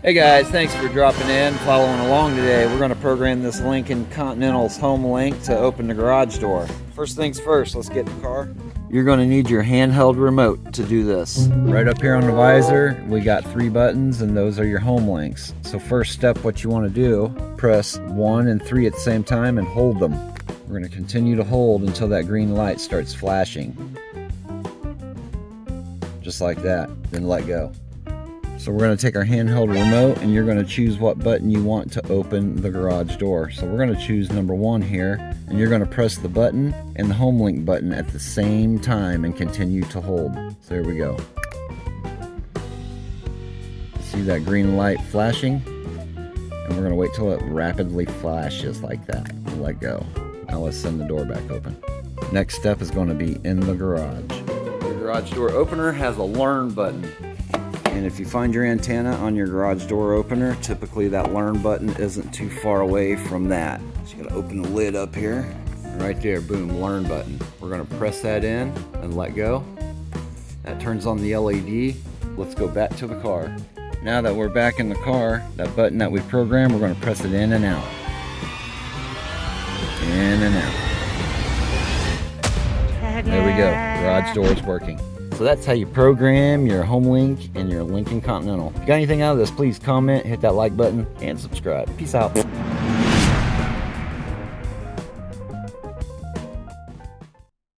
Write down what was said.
Hey guys, thanks for dropping in, following along today. We're going to program this Lincoln Continental's home link to open the garage door. First things first, let's get in the car. You're going to need your handheld remote to do this. Right up here on the visor, we got 3 buttons and those are your home links. So first step, what you want to do, press 1 and 3 at the same time and hold them. We're going to continue to hold until that green light starts flashing. Just like that, then let go. So we're going to take our handheld remote and you're going to choose what button you want to open the garage door. So we're going to choose number 1 here, and you're going to press the button and the home link button at the same time and continue to hold. So there we go. See that green light flashing? And we're going to wait till it rapidly flashes like that. Let go. Now let's send the door back open. Next step is going to be in the garage. The garage door opener has a learn button. And if you find your antenna on your garage door opener, typically that learn button isn't too far away from that. So you gotta open the lid up here. And right there, boom, learn button. We're gonna press that in and let go. That turns on the LED. Let's go back to the car. Now that we're back in the car, that button that we programmed, we're gonna press it in and out. In and out. There we go, garage door is working. So that's how you program your home link and your Lincoln Continental. If you got anything out of this, please comment, hit that like button, and subscribe. Peace out.